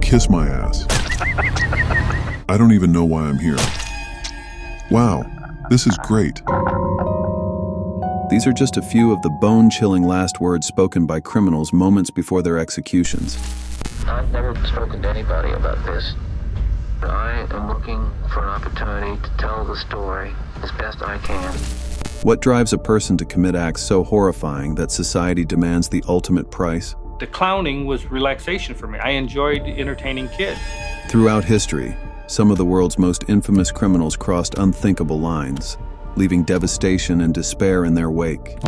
kiss my ass. I don't even know why I'm here. Wow, this is great. These are just a few of the bone-chilling last words spoken by criminals moments before their executions. I've never spoken to anybody about this. I am looking for an opportunity to tell the story as best I can. What drives a person to commit acts so horrifying that society demands the ultimate price? The clowning was relaxation for me. I enjoyed entertaining kids. Throughout history, some of the world's most infamous criminals crossed unthinkable lines, leaving devastation and despair in their wake.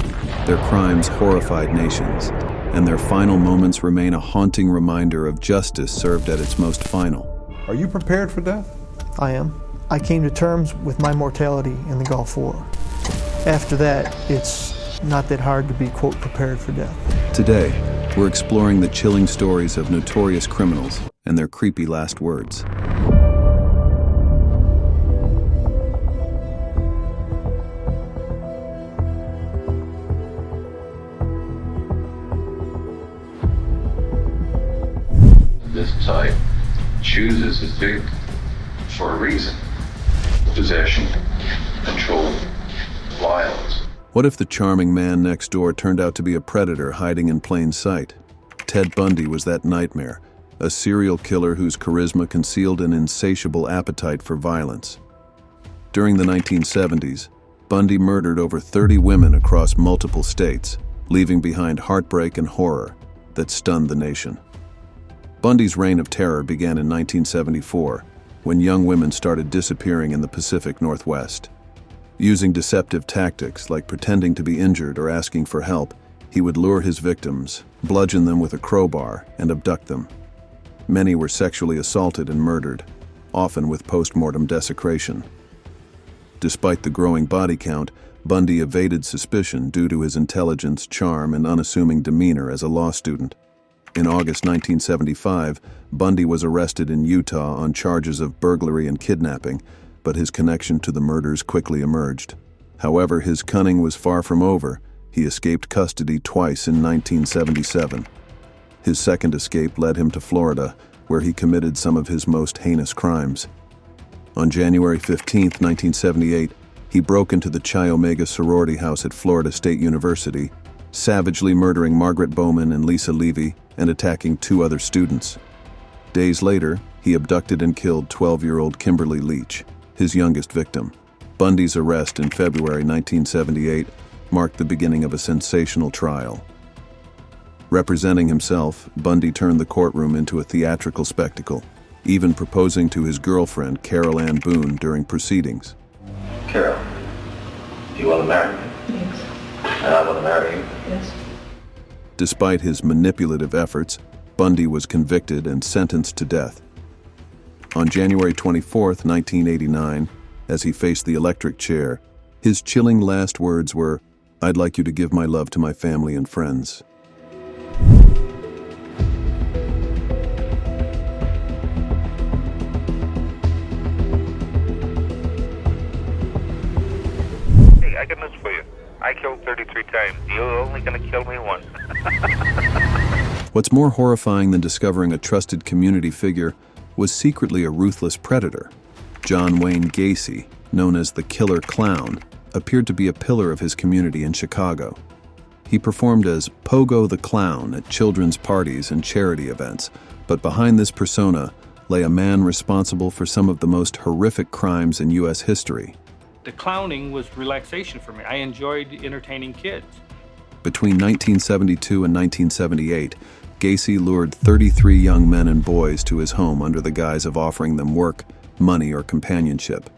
Their crimes horrified nations, and their final moments remain a haunting reminder of justice served at its most final. Are you prepared for death? I am. I came to terms with my mortality in the Gulf War. After that, it's not that hard to be, quote, prepared for death. Today, we're exploring the chilling stories of notorious criminals and their creepy last words. This type chooses his victim for a reason. Possession, control, violence. What if the charming man next door turned out to be a predator hiding in plain sight? Ted Bundy was that nightmare, a serial killer whose charisma concealed an insatiable appetite for violence. During the 1970s, Bundy murdered over 30 women across multiple states, leaving behind heartbreak and horror that stunned the nation. Bundy's reign of terror began in 1974, when young women started disappearing in the Pacific Northwest. Using deceptive tactics like pretending to be injured or asking for help, he would lure his victims, bludgeon them with a crowbar, and abduct them. Many were sexually assaulted and murdered, often with post-mortem desecration. Despite the growing body count, Bundy evaded suspicion due to his intelligence, charm, and unassuming demeanor as a law student. In August 1975, Bundy was arrested in Utah on charges of burglary and kidnapping, but his connection to the murders quickly emerged. However, his cunning was far from over. He escaped custody twice in 1977. His second escape led him to Florida, where he committed some of his most heinous crimes. On January 15, 1978, he broke into the Chi Omega sorority house at Florida State University, savagely murdering Margaret Bowman and Lisa Levy and attacking 2 other students. Days later, he abducted and killed 12-year-old Kimberly Leach, his youngest victim. Bundy's arrest in February 1978 marked the beginning of a sensational trial. Representing himself, Bundy turned the courtroom into a theatrical spectacle, even proposing to his girlfriend, Carol Ann Boone, during proceedings. Carol, do you want to marry me? Yes. And I want to marry you? Yes. Despite his manipulative efforts, Bundy was convicted and sentenced to death. On January 24, 1989, as he faced the electric chair, his chilling last words were, "I'd like you to give my love to my family and friends." Hey, I got news for you. I killed 33 times. You're only gonna kill me once. What's more horrifying than discovering a trusted community figure was secretly a ruthless predator. John Wayne Gacy, known as the Killer Clown, appeared to be a pillar of his community in Chicago. He performed as Pogo the Clown at children's parties and charity events, but behind this persona lay a man responsible for some of the most horrific crimes in U.S. history. The clowning was relaxation for me. I enjoyed entertaining kids. Between 1972 and 1978, Gacy lured 33 young men and boys to his home under the guise of offering them work, money, or companionship.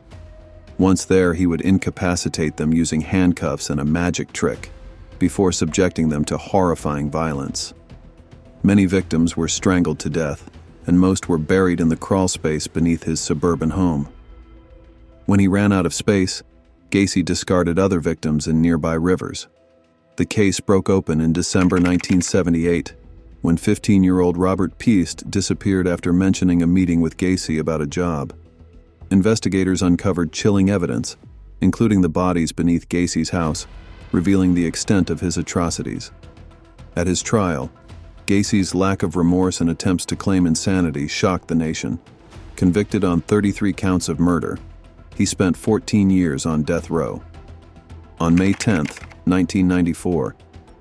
Once there, he would incapacitate them using handcuffs and a magic trick, before subjecting them to horrifying violence. Many victims were strangled to death, and most were buried in the crawl space beneath his suburban home. When he ran out of space, Gacy discarded other victims in nearby rivers. The case broke open in December 1978, when 15-year-old Robert Piest disappeared after mentioning a meeting with Gacy about a job. Investigators uncovered chilling evidence, including the bodies beneath Gacy's house, revealing the extent of his atrocities. At his trial, Gacy's lack of remorse and attempts to claim insanity shocked the nation. Convicted on 33 counts of murder, he spent 14 years on death row. On May 10, 1994,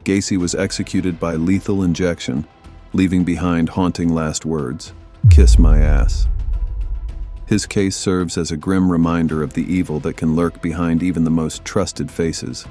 Gacy was executed by lethal injection, leaving behind haunting last words, "Kiss my ass." His case serves as a grim reminder of the evil that can lurk behind even the most trusted faces.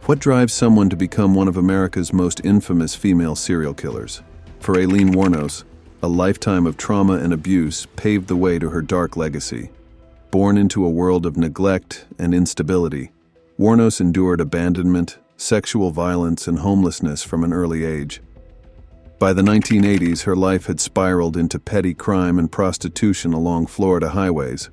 What drives someone to become one of America's most infamous female serial killers? For Aileen Wuornos, a lifetime of trauma and abuse paved the way to her dark legacy. Born into a world of neglect and instability, Wuornos endured abandonment, sexual violence, and homelessness from an early age. By the 1980s, her life had spiraled into petty crime and prostitution along Florida highways.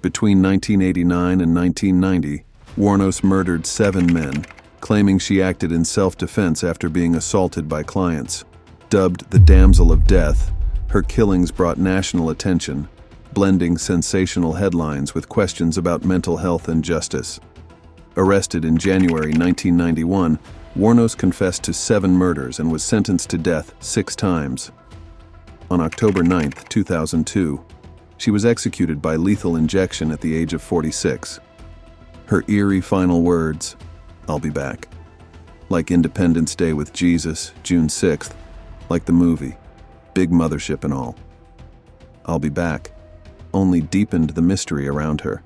Between 1989 and 1990, Wuornos murdered 7 men, claiming she acted in self-defense after being assaulted by clients. Dubbed the Damsel of Death, her killings brought national attention, blending sensational headlines with questions about mental health and justice. Arrested in January 1991, Wuornos confessed to 7 murders and was sentenced to death 6 times. On October 9, 2002, she was executed by lethal injection at the age of 46. Her eerie final words, "I'll be back." Like Independence Day with Jesus, June 6th, like the movie, big mothership and all. "I'll be back" only deepened the mystery around her.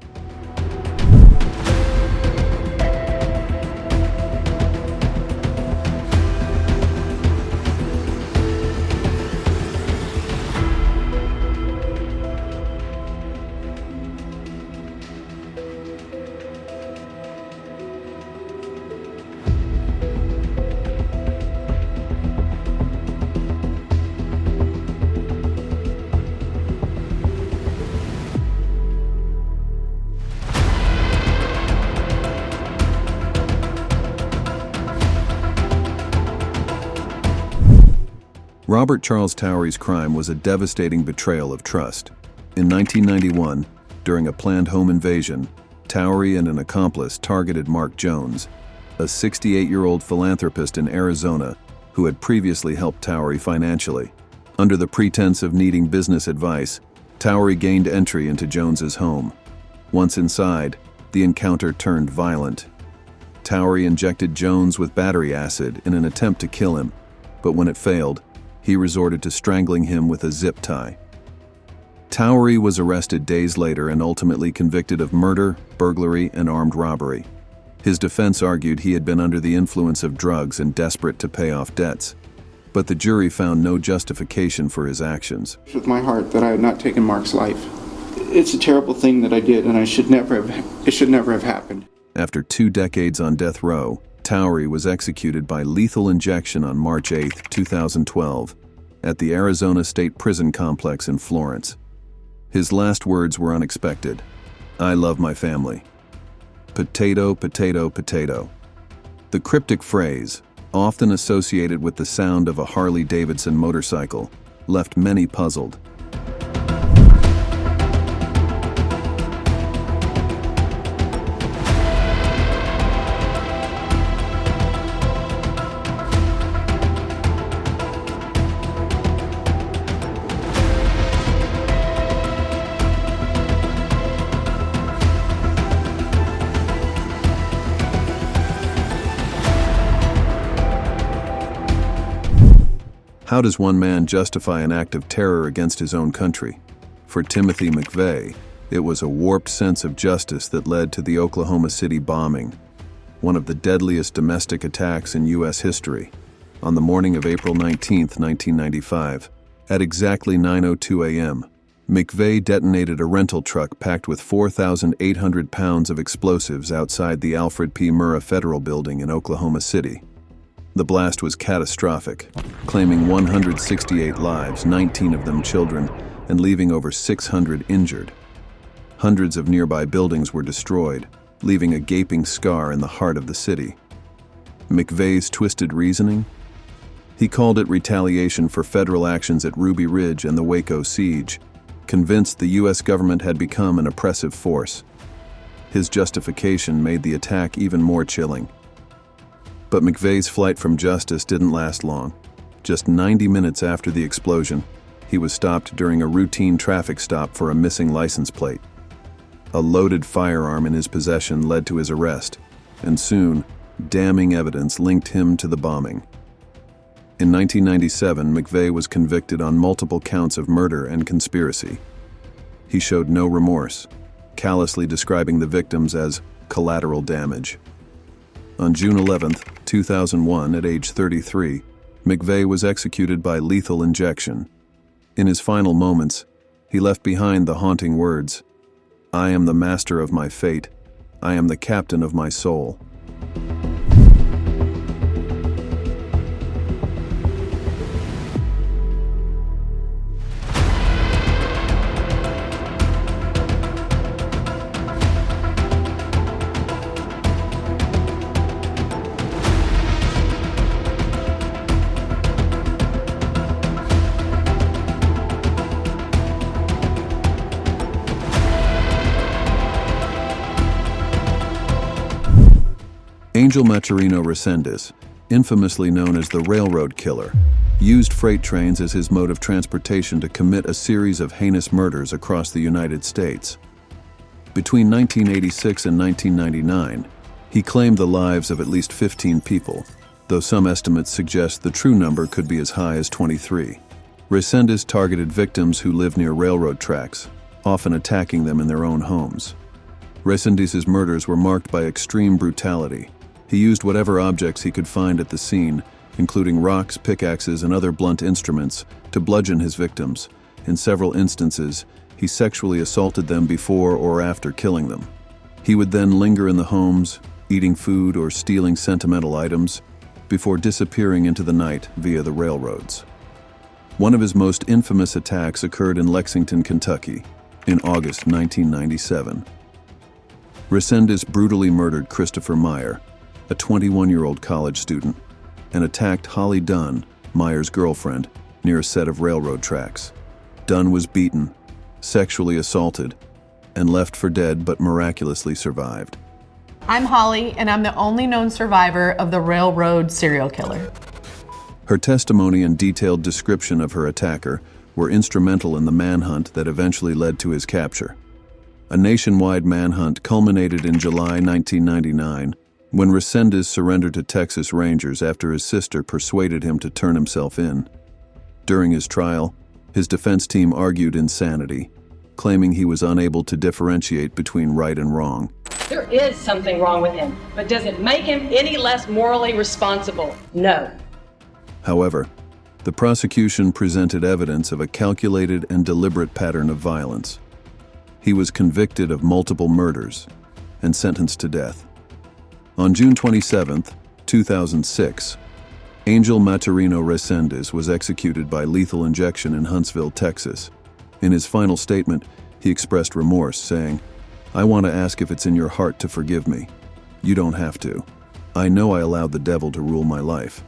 Robert Charles Towery's crime was a devastating betrayal of trust. In 1991, during a planned home invasion, Towery and an accomplice targeted Mark Jones, a 68-year-old philanthropist in Arizona who had previously helped Towery financially. Under the pretense of needing business advice, Towery gained entry into Jones's home. Once inside, the encounter turned violent. Towery injected Jones with battery acid in an attempt to kill him, but when it failed, he resorted to strangling him with a zip tie. Towery was arrested days later and ultimately convicted of murder, burglary, and armed robbery. His defense argued he had been under the influence of drugs and desperate to pay off debts, but the jury found no justification for his actions. With my heart that I had not taken Mark's life. It's a terrible thing that I did, and it should never have happened. After 2 decades on death row, Towery was executed by lethal injection on March 8, 2012, at the Arizona State Prison Complex in Florence. His last words were unexpected. "I love my family." Potato, potato, potato. The cryptic phrase, often associated with the sound of a Harley-Davidson motorcycle, left many puzzled. How does one man justify an act of terror against his own country? For Timothy McVeigh, it was a warped sense of justice that led to the Oklahoma City bombing, one of the deadliest domestic attacks in U.S. history. On the morning of April 19, 1995, at exactly 9:02 a.m., McVeigh detonated a rental truck packed with 4,800 pounds of explosives outside the Alfred P. Murrah Federal Building in Oklahoma City. The blast was catastrophic, claiming 168 lives, 19 of them children, and leaving over 600 injured. Hundreds of nearby buildings were destroyed, leaving a gaping scar in the heart of the city. McVeigh's twisted reasoning? He called it retaliation for federal actions at Ruby Ridge and the Waco siege, convinced the U.S. government had become an oppressive force. His justification made the attack even more chilling. But McVeigh's flight from justice didn't last long. Just 90 minutes after the explosion, he was stopped during a routine traffic stop for a missing license plate. A loaded firearm in his possession led to his arrest, and soon, damning evidence linked him to the bombing. In 1997, McVeigh was convicted on multiple counts of murder and conspiracy. He showed no remorse, callously describing the victims as collateral damage. On June 11, 2001, at age 33, McVeigh was executed by lethal injection. In his final moments, he left behind the haunting words, "I am the master of my fate. I am the captain of my soul." Angel Maturino Resendez, infamously known as the Railroad Killer, used freight trains as his mode of transportation to commit a series of heinous murders across the United States. Between 1986 and 1999, he claimed the lives of at least 15 people, though some estimates suggest the true number could be as high as 23. Resendez targeted victims who lived near railroad tracks, often attacking them in their own homes. Resendez's murders were marked by extreme brutality. He used whatever objects he could find at the scene, including rocks, pickaxes, and other blunt instruments, to bludgeon his victims. In several instances, he sexually assaulted them before or after killing them. He would then linger in the homes, eating food or stealing sentimental items, before disappearing into the night via the railroads. One of his most infamous attacks occurred in Lexington, Kentucky, in August 1997. Resendez brutally murdered Christopher Meyer, a 21-year-old college student, and attacked Holly Dunn, Meyer's girlfriend, near a set of railroad tracks. Dunn was beaten, sexually assaulted, and left for dead but miraculously survived. I'm Holly, and I'm the only known survivor of the railroad serial killer. Her testimony and detailed description of her attacker were instrumental in the manhunt that eventually led to his capture. A nationwide manhunt culminated in July 1999 when Resendez surrendered to Texas Rangers after his sister persuaded him to turn himself in. During his trial, his defense team argued insanity, claiming he was unable to differentiate between right and wrong. There is something wrong with him, but does it make him any less morally responsible? No. However, the prosecution presented evidence of a calculated and deliberate pattern of violence. He was convicted of multiple murders and sentenced to death. On June 27, 2006, Angel Maturino Resendez was executed by lethal injection in Huntsville, Texas. In his final statement, he expressed remorse, saying, "I want to ask if it's in your heart to forgive me. You don't have to. I know I allowed the devil to rule my life."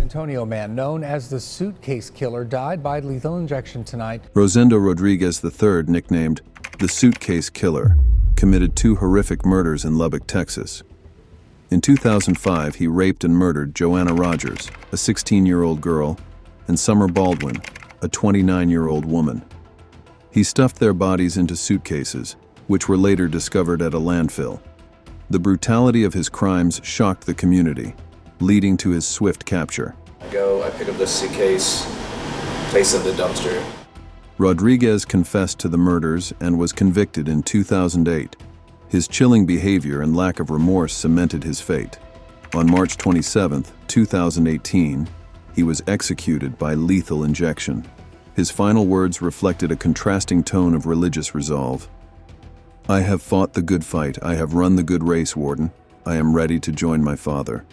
Antonio man known as the Suitcase Killer died by lethal injection tonight. Rosendo Rodriguez III, nicknamed the Suitcase Killer, committed 2 horrific murders in Lubbock, Texas. In 2005, he raped and murdered Joanna Rogers, a 16-year-old girl, and Summer Baldwin, a 29-year-old woman. He stuffed their bodies into suitcases, which were later discovered at a landfill. The brutality of his crimes shocked the community, leading to his swift capture. I pick up the suitcase, place it in the dumpster. Rodriguez confessed to the murders and was convicted in 2008. His chilling behavior and lack of remorse cemented his fate. On March 27, 2018, he was executed by lethal injection. His final words reflected a contrasting tone of religious resolve. "I have fought the good fight. I have run the good race, Warden. I am ready to join my father."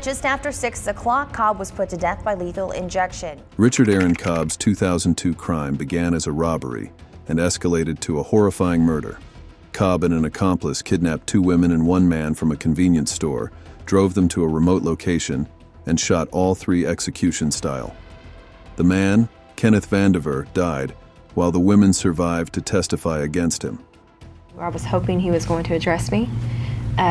Just after 6 o'clock, Cobb was put to death by lethal injection. Richard Aaron Cobb's 2002 crime began as a robbery and escalated to a horrifying murder. Cobb and an accomplice kidnapped 2 women and 1 man from a convenience store, drove them to a remote location, and shot all 3 execution style. The man, Kenneth Vandiver, died, while the women survived to testify against him. I was hoping he was going to address me.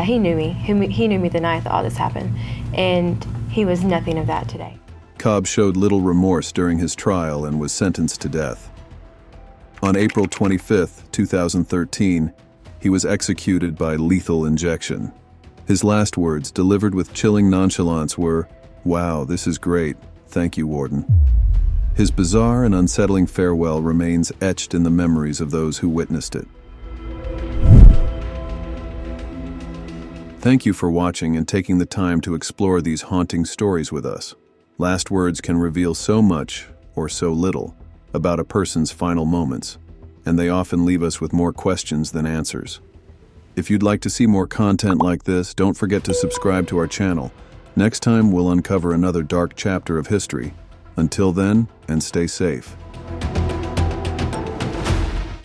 He knew me. He knew me the night that all this happened, and he was nothing of that today. Cobb showed little remorse during his trial and was sentenced to death. On April 25, 2013, he was executed by lethal injection. His last words, delivered with chilling nonchalance, were, "Wow, this is great. Thank you, Warden." His bizarre and unsettling farewell remains etched in the memories of those who witnessed it. Thank you for watching and taking the time to explore these haunting stories with us. Last words can reveal so much, or so little, about a person's final moments, and they often leave us with more questions than answers. If you'd like to see more content like this, don't forget to subscribe to our channel. Next time, we'll uncover another dark chapter of history. Until then, and stay safe.